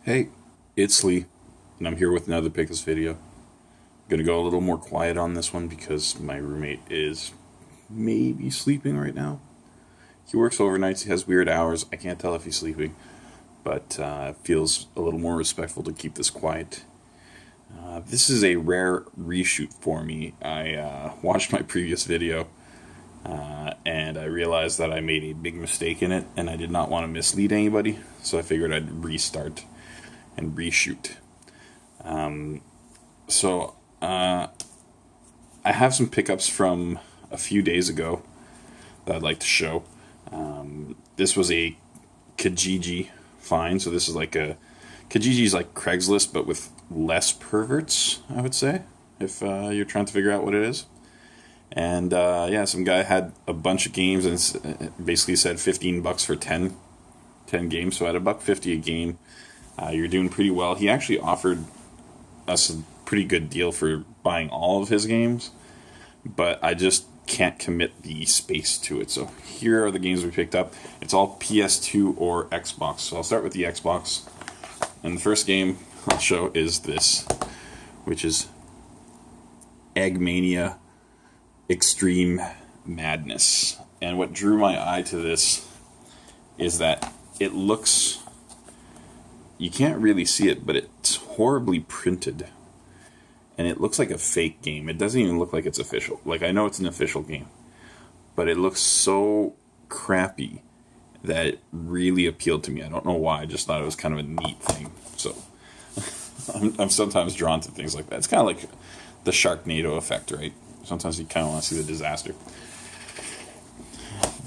Hey, it's Lee, and I'm here with another Pickles video. I'm gonna go a little more quiet on this one because my roommate is maybe sleeping right now. He works overnights, he has weird hours. I can't tell if he's sleeping, but it feels a little more respectful to keep this quiet. This is a rare reshoot for me. I watched my previous video and I realized that I made a big mistake in it, and I did not want to mislead anybody, so I figured I'd restart and reshoot. I have some pickups from a few days ago that I'd like to show. This was a Kijiji find, so this is like Kijiji's like Craigslist, but with less perverts, I would say, if you're trying to figure out what it is. And some guy had a bunch of games and basically said $15 for 10 games, so at $1.50 a game, you're doing pretty well. He actually offered us a pretty good deal for buying all of his games, but I just can't commit the space to it. So here are the games we picked up. It's all PS2 or Xbox. So I'll start with the Xbox. And the first game I'll show is this, which is Eggmania Extreme Madness. And what drew my eye to this is that it looks, you can't really see it, but it's horribly printed. And it looks like a fake game. It doesn't even look like it's official. Like, I know it's an official game, but it looks so crappy that it really appealed to me. I don't know why. I just thought it was kind of a neat thing. So I'm sometimes drawn to things like that. It's kind of like the Sharknado effect, right? Sometimes you kind of want to see the disaster.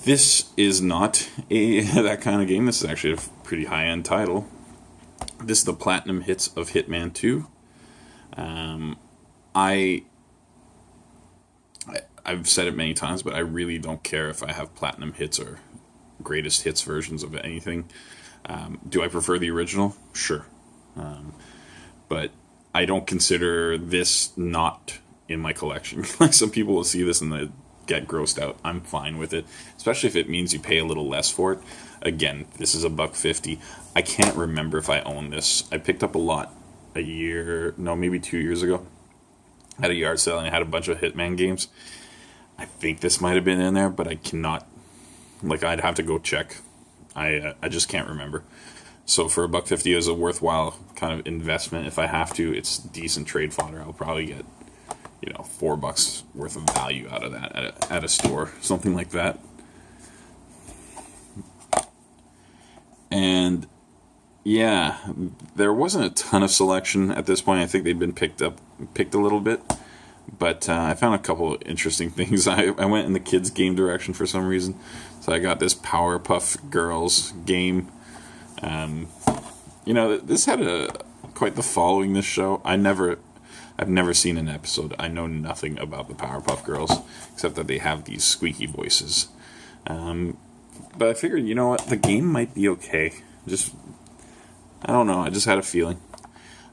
This is not that kind of game. This is actually a pretty high-end title. This is the Platinum Hits of Hitman 2. I've said it many times, but I really don't care if I have Platinum Hits or Greatest Hits versions of anything. Do I prefer the original? Sure. But I don't consider this not in my collection. Like, some people will see this and they get grossed out. I'm fine with it, especially if it means you pay a little less for it. Again, this is $1.50. I can't remember if I own this. I picked up a lot maybe 2 years ago at a yard sale, and I had a bunch of Hitman games. I think this might have been in there, but I cannot, I'd have to go check. I just can't remember. So for $1.50 is a worthwhile kind of investment. If I have to, it's decent trade fodder. I'll probably get, $4 worth of value out of that at a store, something like that. And yeah, there wasn't a ton of selection at this point. I think they'd been picked a little bit, but I found a couple of interesting things. I went in the kids' game direction for some reason, so I got this Powerpuff Girls game. This had quite the following. This show, I've never seen an episode. I know nothing about the Powerpuff Girls except that they have these squeaky voices. But I figured, you know what, the game might be okay. I don't know, I just had a feeling.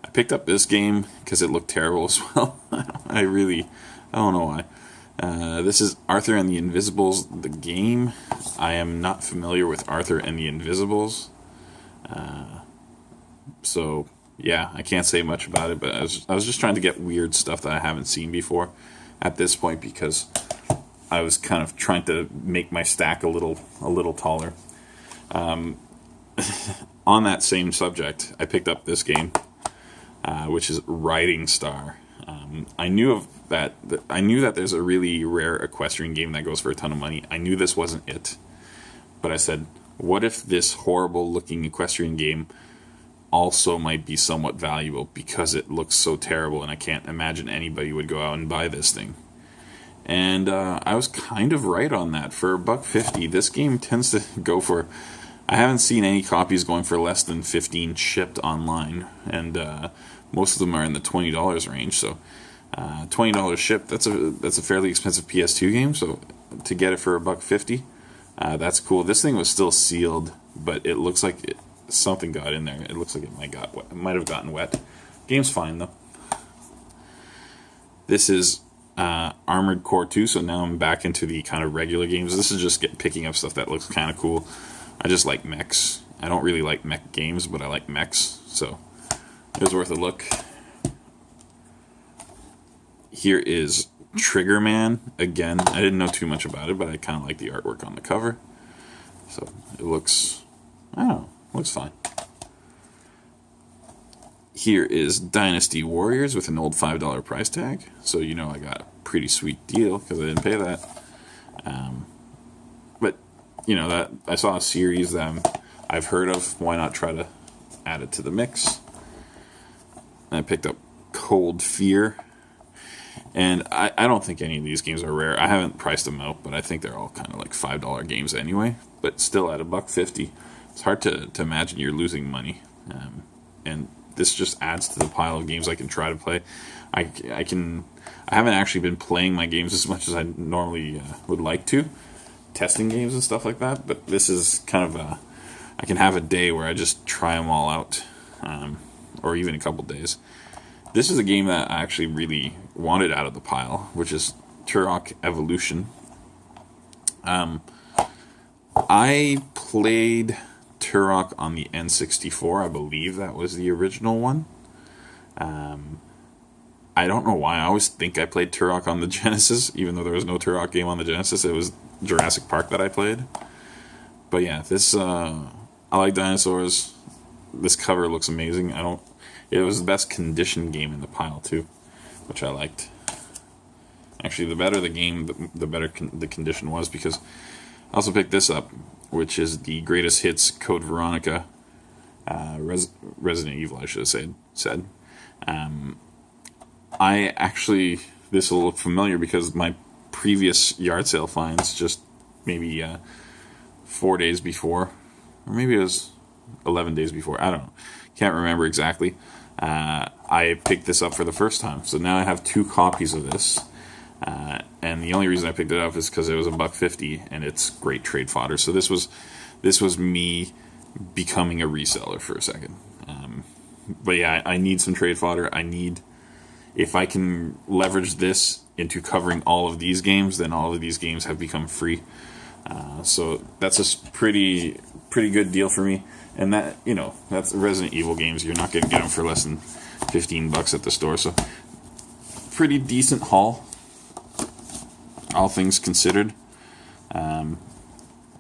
I picked up this game because it looked terrible as well. I don't know why. This is Arthur and the Invisibles, the game. I am not familiar with Arthur and the Invisibles. So, yeah, I can't say much about it, but I was just trying to get weird stuff that I haven't seen before at this point, because I was kind of trying to make my stack a little taller. On that same subject, I picked up this game, which is Riding Star. I knew that there's a really rare equestrian game that goes for a ton of money. I knew this wasn't it, but I said, what if this horrible-looking equestrian game also might be somewhat valuable because it looks so terrible, and I can't imagine anybody would go out and buy this thing. And I was kind of right on that. For $1.50, this game tends to go for, I haven't seen any copies going for less than 15 shipped online, and most of them are in the $20 range. So $20 shipped, that's a fairly expensive PS2 game. So to get it for $1.50, that's cool. This thing was still sealed, but it looks like something got in there. It looks like it might have gotten wet. Game's fine though. This is Armored Core 2, so now I'm back into the kind of regular games. This is just picking up stuff that looks kind of cool. I just like mechs. I don't really like mech games, but I like mechs, so it was worth a look. Here is Trigger Man. Again, I didn't know too much about it, but I kind of like the artwork on the cover. So it looks, I don't know, looks fine. Here is Dynasty Warriors with an old $5 price tag. So you know I got a pretty sweet deal because I didn't pay that. But you know, that I saw a series that I've heard of. Why not try to add it to the mix? And I picked up Cold Fear. And I don't think any of these games are rare. I haven't priced them out, but I think they're all kind of like $5 games anyway. But still, at $1.50, it's hard to imagine you're losing money. And this just adds to the pile of games I can try to play. I haven't actually been playing my games as much as I normally would like to, testing games and stuff like that. But this is kind of I can have a day where I just try them all out, or even a couple days. This is a game that I actually really wanted out of the pile, which is Turok Evolution. I played Turok on the N64. I believe that was the original one. I don't know why. I always think I played Turok on the Genesis, even though there was no Turok game on the Genesis. It was Jurassic Park that I played. But yeah, this I like dinosaurs. This cover looks amazing. It was the best conditioned game in the pile too, which I liked. Actually, the better the game, the better the condition was, because I also picked this up, which is the Greatest Hits Code Veronica, Resident Evil, I should have said. This will look familiar because my previous yard sale finds, just maybe 4 days before, or maybe it was 11 days before, I don't know, can't remember exactly. I picked this up for the first time, so now I have 2 copies of this, and the only reason I picked it up is because it was $1.50 and it's great trade fodder. So this was me becoming a reseller for a second. But yeah, I need some trade fodder. If I can leverage this into covering all of these games, then all of these games have become free. So that's a pretty good deal for me. And that's Resident Evil games. You're not going to get them for less than $15 at the store. So pretty decent haul, all things considered.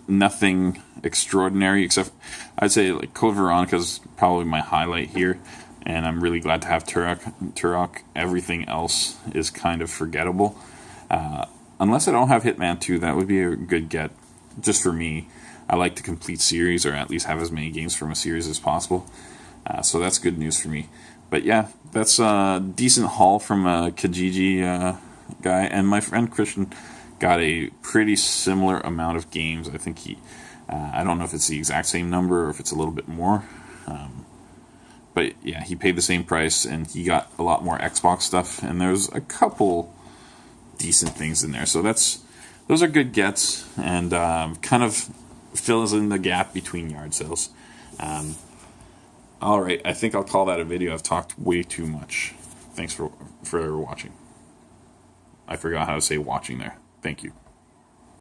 Nothing extraordinary, except I'd say like Code Veronica is probably my highlight here, and I'm really glad to have Turok. Everything else is kind of forgettable. Unless I don't have Hitman 2, that would be a good get, just for me. I like to complete series, or at least have as many games from a series as possible. So that's good news for me. But yeah, that's a decent haul from a Kijiji guy. And my friend Christian got a pretty similar amount of games. I think I don't know if it's the exact same number or if it's a little bit more. But yeah, he paid the same price and he got a lot more Xbox stuff. And there's a couple decent things in there. So those are good gets, and kind of fills in the gap between yard sales. Alright, I think I'll call that a video. I've talked way too much. Thanks for watching. I forgot how to say watching there. Thank you.